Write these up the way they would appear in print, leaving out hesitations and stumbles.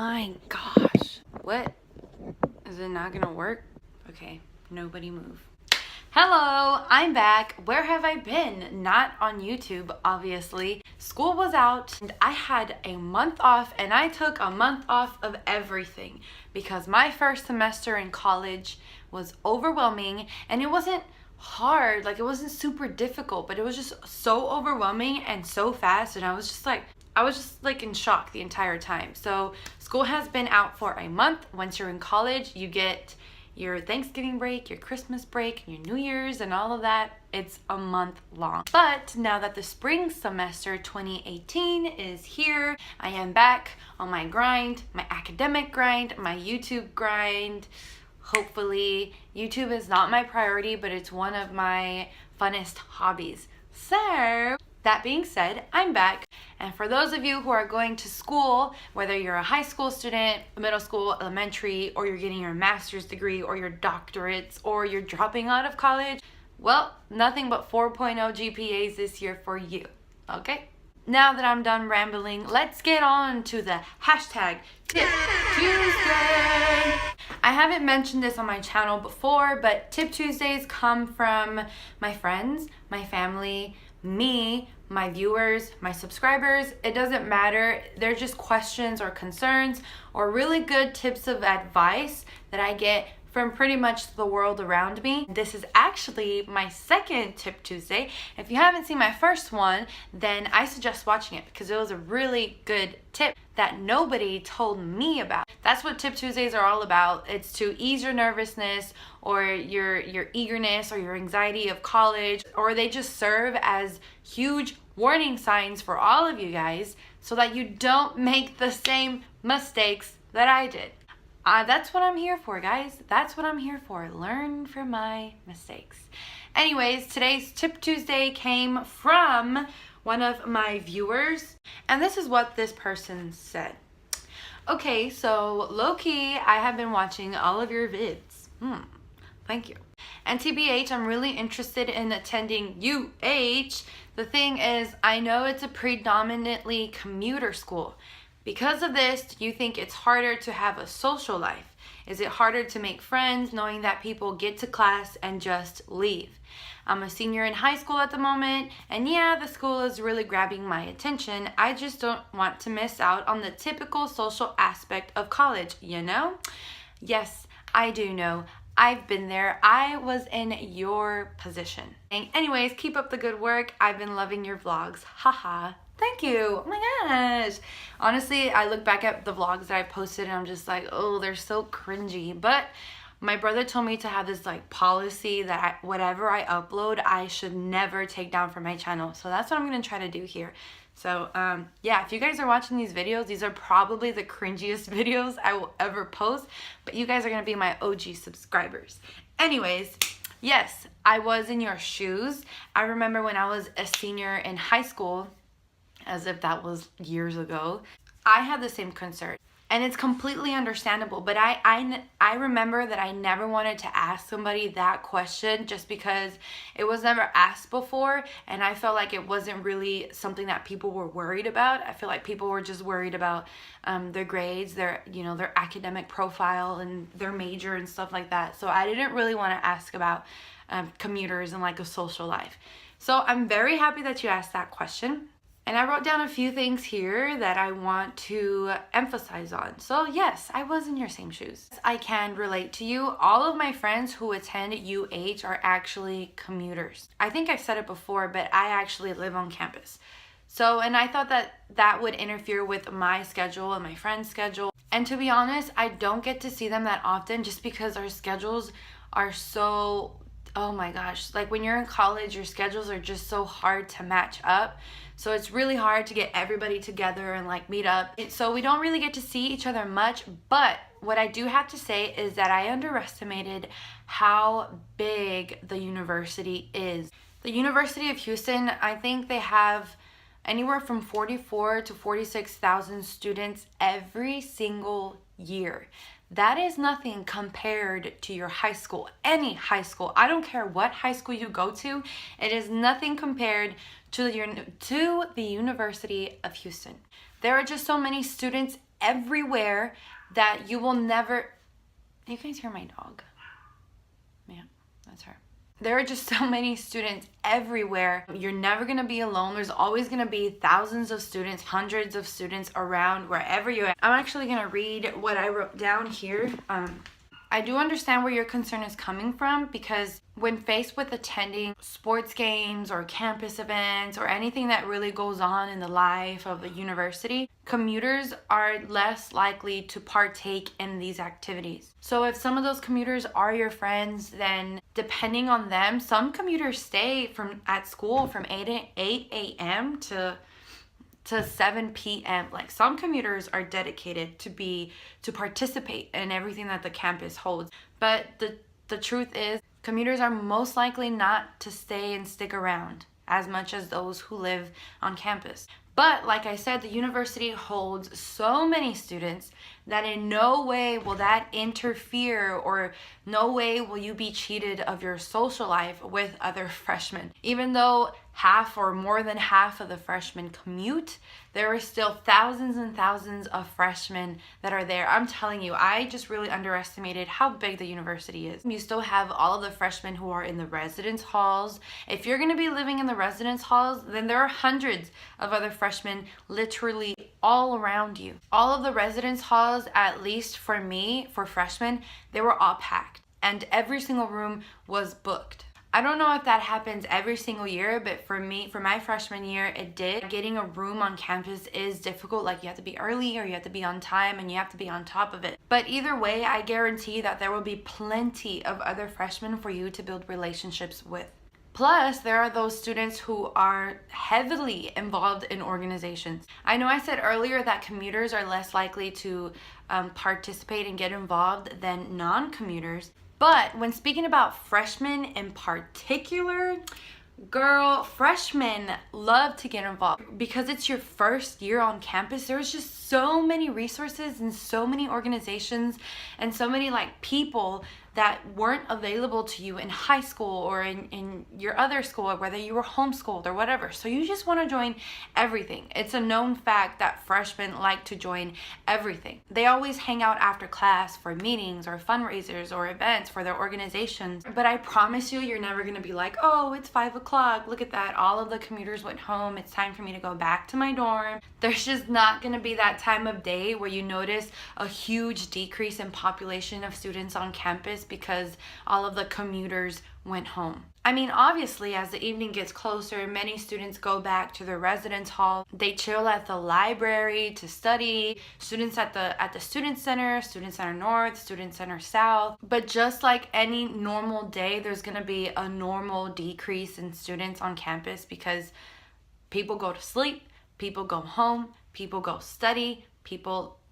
my gosh. What? Is it not gonna work? Okay, nobody move. Hello, I'm back. Where have I been? Not on YouTube, obviously. School was out and I had a month off, and I took a month off of everything because my first semester in college was overwhelming, and it wasn't hard, like it wasn't super difficult, but it was just so overwhelming and so fast, and I was just like in shock the entire time. So school has been out for a month. Once you're in college, you get your Thanksgiving break, your Christmas break, your New Year's, and all of that. It's a month long. But now that the spring semester 2018 is here, I am back on my grind, my academic grind, my YouTube grind. Hopefully, YouTube is not my priority, but it's one of my funnest hobbies. So, that being said, I'm back. And for those of you who are going to school, whether you're a high school student, middle school, elementary, or you're getting your master's degree or your doctorates, or you're dropping out of college, well, nothing but 4.0 GPAs this year for you, okay? Now that I'm done rambling, let's get on to the hashtag TIPTUESDAY. I haven't mentioned this on my channel before, but Tip Tuesdays come from my friends, my family, me, my viewers, my subscribers. It doesn't matter. They're just questions or concerns or really good tips of advice that I get from pretty much the world around me. This is actually my second Tip Tuesday. If you haven't seen my first one, then I suggest watching it because it was a really good tip that nobody told me about. That's what Tip Tuesdays are all about. It's to ease your nervousness or your eagerness or your anxiety of college, or they just serve as huge warning signs for all of you guys so that you don't make the same mistakes that I did. That's what I'm here for, guys. That's what I'm here for. Learn from my mistakes. Anyways, today's Tip Tuesday came from one of my viewers, and this is what this person said. Okay, so low-key, I have been watching all of your vids. Thank you. And TBH, I'm really interested in attending UH. The thing is, I know it's a predominantly commuter school. Because of this, do you think it's harder to have a social life? Is it harder to make friends knowing that people get to class and just leave? I'm a senior in high school at the moment, and yeah, the school is really grabbing my attention. I just don't want to miss out on the typical social aspect of college, you know? Yes, I do know. I've been there. I was in your position. Anyways, keep up the good work. I've been loving your vlogs. Haha. Thank you. Oh my gosh. Honestly, I look back at the vlogs that I posted and I'm just like, oh, they're so cringy. But my brother told me to have this like policy that whatever I upload, I should never take down from my channel. So that's what I'm going to try to do here. So yeah, if you guys are watching these videos, these are probably the cringiest videos I will ever post. But you guys are going to be my OG subscribers. Anyways, yes, I was in your shoes. I remember when I was a senior in high school, as if that was years ago, I had the same concern. And it's completely understandable, but I remember that I never wanted to ask somebody that question just because it was never asked before, and I felt like it wasn't really something that people were worried about. I feel like people were just worried about their grades, their academic profile and their major and stuff like that. So I didn't really want to ask about commuters and like a social life. So I'm very happy that you asked that question. And I wrote down a few things here that I want to emphasize on. So yes, I was in your same shoes. I can relate to you. All of my friends who attend UH are actually commuters. I think I've said it before, but I actually live on campus. So, and I thought that that would interfere with my schedule and my friend's schedule. And to be honest, I don't get to see them that often just because our schedules are so, oh my gosh, like when you're in college, your schedules are just so hard to match up. So it's really hard to get everybody together and like meet up. So we don't really get to see each other much, but what I do have to say is that I underestimated how big the university is. The University of Houston, I think they have anywhere from 44 to 46,000 students every single year. That is nothing compared to your high school, any high school. I don't care what high school you go to. It is nothing compared to the University of Houston. There are just so many students everywhere that you will never... You guys hear my dog? Yeah, that's her. There are just so many students everywhere. You're never gonna be alone. There's always gonna be thousands of students, hundreds of students around wherever you're at. I'm actually gonna read what I wrote down here. I do understand where your concern is coming from, because when faced with attending sports games or campus events or anything that really goes on in the life of the university, commuters are less likely to partake in these activities. So if some of those commuters are your friends, then depending on them, some commuters stay at school from 8 a.m. to 7 p.m. Like, some commuters are dedicated to participate in everything that the campus holds. But the truth is, commuters are most likely not to stay and stick around as much as those who live on campus. But like I said, the university holds so many students that in no way will that interfere, or no way will you be cheated of your social life with other freshmen. Even though half or more than half of the freshmen commute, there are still thousands and thousands of freshmen that are there. I'm telling you, I just really underestimated how big the university is. You still have all of the freshmen who are in the residence halls. If you're going to be living in the residence halls, then there are hundreds of other freshmen literally all around you. All of the residence halls, at least for me, for freshmen, they were all packed, and every single room was booked. I don't know if that happens every single year, but for me, for my freshman year, it did. Getting a room on campus is difficult. Like, you have to be early, or you have to be on time, and you have to be on top of it. But either way, I guarantee that there will be plenty of other freshmen for you to build relationships with. Plus, there are those students who are heavily involved in organizations. I know I said earlier that commuters are less likely to participate and get involved than non-commuters. But when speaking about freshmen in particular, girl, freshmen love to get involved because it's your first year on campus. There's just so many resources and so many organizations and so many people that weren't available to you in high school or in your other school, or whether you were homeschooled or whatever. So you just want to join everything. It's a known fact that freshmen like to join everything. They always hang out after class for meetings or fundraisers or events for their organizations. But I promise you, you're never going to be like, oh, it's 5 o'clock. Look at that. All of the commuters went home. It's time for me to go back to my dorm. There's just not going to be that time of day where you notice a huge decrease in population of students on campus because all of the commuters went home. I mean, obviously, as the evening gets closer, many students go back to their residence hall. They chill at the library to study. Students at the Student Center North, Student Center South. But just like any normal day, there's gonna be a normal decrease in students on campus because people go to sleep, people go home, people go study,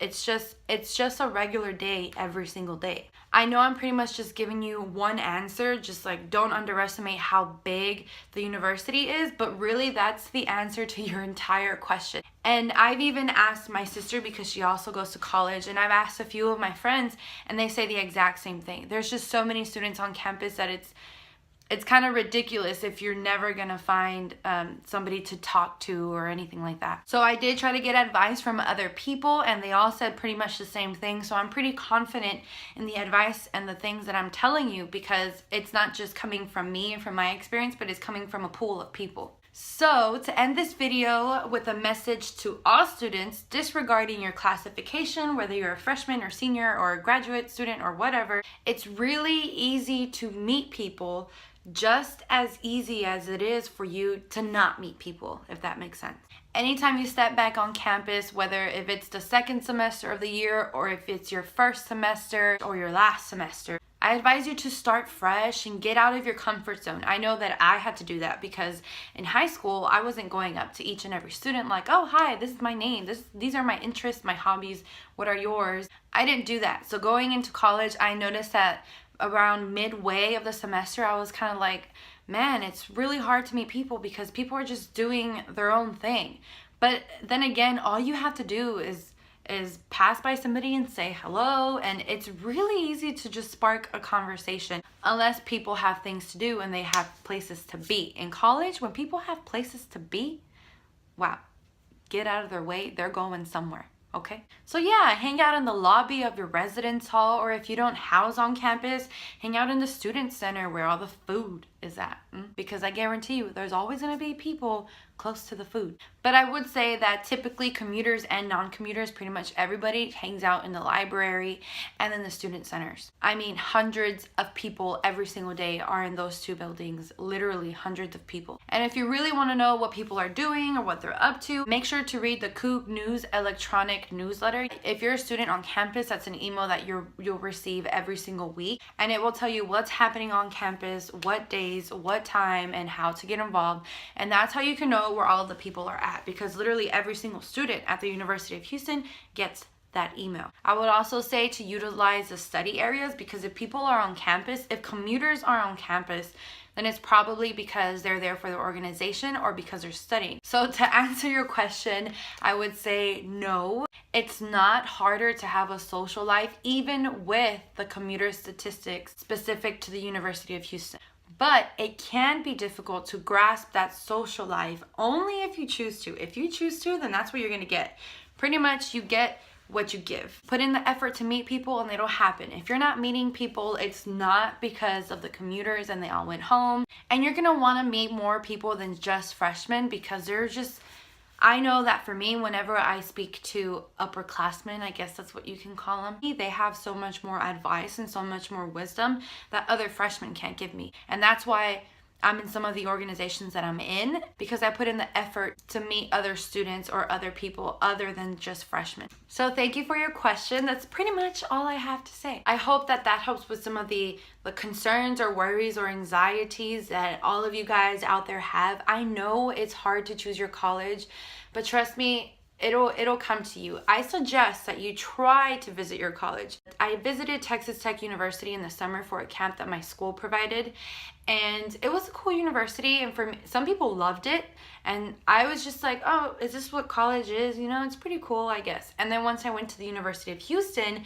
it's just a regular day every single day. I know I'm pretty much just giving you one answer, just don't underestimate how big the university is, but really that's the answer to your entire question. And I've even asked my sister, because she also goes to college, and I've asked a few of my friends, and they say the exact same thing. There's just so many students on campus that it's kind of ridiculous if you're never gonna find somebody to talk to or anything like that. So I did try to get advice from other people, and they all said pretty much the same thing. So I'm pretty confident in the advice and the things that I'm telling you, because it's not just coming from me and from my experience, but it's coming from a pool of people. So to end this video with a message to all students, disregarding your classification, whether you're a freshman or senior or a graduate student or whatever, it's really easy to meet people, just as easy as it is for you to not meet people, if that makes sense. Anytime you step back on campus, whether if it's the second semester of the year or if it's your first semester or your last semester, I advise you to start fresh and get out of your comfort zone. I know that I had to do that because in high school, I wasn't going up to each and every student like, oh, hi, this is my name. These are my interests, my hobbies. What are yours? I didn't do that. So going into college, I noticed that around midway of the semester, I was kind of like, man, it's really hard to meet people because people are just doing their own thing. But then again, all you have to do is pass by somebody and say hello, and it's really easy to just spark a conversation, unless people have things to do and they have places to be. In college, when people have places to be, wow, get out of their way, they're going somewhere. Okay, so yeah, hang out in the lobby of your residence hall, or if you don't house on campus, hang out in the student center where all the food is at. Because I guarantee you, there's always going to be people close to the food. But I would say that typically commuters and non-commuters, pretty much everybody hangs out in the library and in the student centers. I mean, hundreds of people every single day are in those two buildings, literally hundreds of people. And if you really want to know what people are doing or what they're up to, make sure to read the Coop News electronic newsletter. If you're a student on campus, that's an email that you'll receive every single week, and it will tell you what's happening on campus, what days, what time, and how to get involved. And that's how you can know where all of the people are at, because literally every single student at the University of Houston gets that email. I would also say to utilize the study areas, because if people are on campus, if commuters are on campus, then it's probably because they're there for the organization or because they're studying. So to answer your question, I would say no. It's not harder to have a social life, even with the commuter statistics specific to the University of Houston. But it can be difficult to grasp that social life only if you choose to. If you choose to, then that's what you're going to get. Pretty much you get what you give. Put in the effort to meet people and it'll happen. If you're not meeting people, it's not because of the commuters and they all went home. And you're gonna wanna meet more people than just freshmen, because they're just, I know that for me, whenever I speak to upperclassmen, I guess that's what you can call them, they have so much more advice and so much more wisdom that other freshmen can't give me. And that's why I'm in some of the organizations that I'm in, because I put in the effort to meet other students or other people other than just freshmen. So thank you for your question. That's pretty much all I have to say. I hope that helps with some of the concerns or worries or anxieties that all of you guys out there have. I know it's hard to choose your college, but trust me, it'll come to you. I suggest that you try to visit your college. I visited Texas Tech University in the summer for a camp that my school provided, and it was a cool university, and for me, some people loved it, and I was just like, oh, is this what college is? You know, it's pretty cool, I guess. And then once I went to the University of Houston,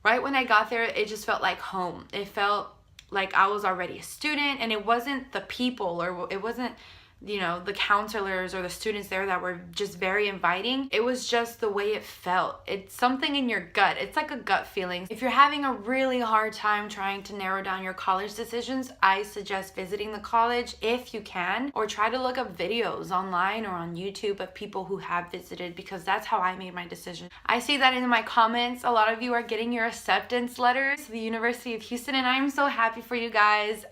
right when I got there, it just felt like home. It felt like I was already a student, and it wasn't the people, or it wasn't, you know, the counselors or the students there that were just very inviting. It was just the way it felt. It's something in your gut. It's like a gut feeling. If you're having a really hard time trying to narrow down your college decisions, I suggest visiting the college if you can, or try to look up videos online or on YouTube of people who have visited, because that's how I made my decision. I see that in my comments, a lot of you are getting your acceptance letters to the University of Houston, and I'm so happy for you guys.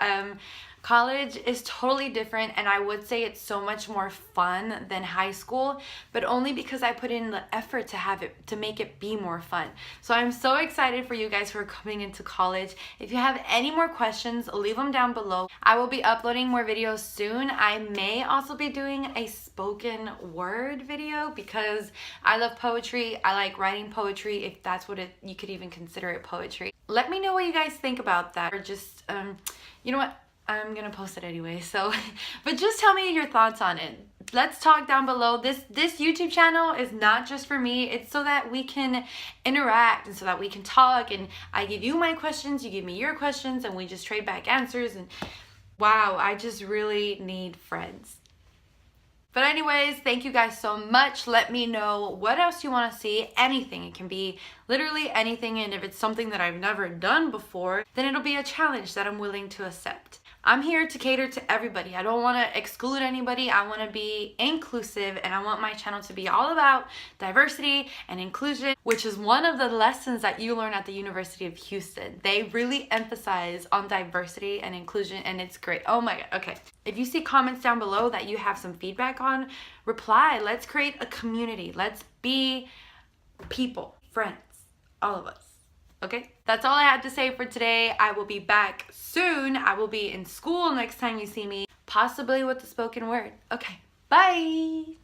College is totally different, and I would say it's so much more fun than high school, but only because I put in the effort to make it be more fun. So I'm so excited for you guys who are coming into college. If you have any more questions, leave them down below. I will be uploading more videos soon. I may also be doing a spoken word video, because I love poetry. I like writing poetry, if that's what you could even consider it poetry. Let me know what you guys think about that, or just, you know what? I'm gonna post it anyway, so, but just tell me your thoughts on it. Let's talk down below. This YouTube channel is not just for me. It's so that we can interact and so that we can talk, and I give you my questions, you give me your questions, and we just trade back answers, and wow, I just really need friends. But anyways, thank you guys so much. Let me know what else you want to see. Anything. It can be literally anything, and if it's something that I've never done before, then it'll be a challenge that I'm willing to accept. I'm here to cater to everybody. I don't want to exclude anybody. I want to be inclusive, and I want my channel to be all about diversity and inclusion, which is one of the lessons that you learn at the University of Houston. They really emphasize on diversity and inclusion, and it's great. Oh my God. Okay. If you see comments down below that you have some feedback on, reply. Let's create a community. Let's be people, friends, all of us. Okay, that's all I had to say for today. I will be back soon. I will be in school next time you see me, possibly with the spoken word. Okay, bye.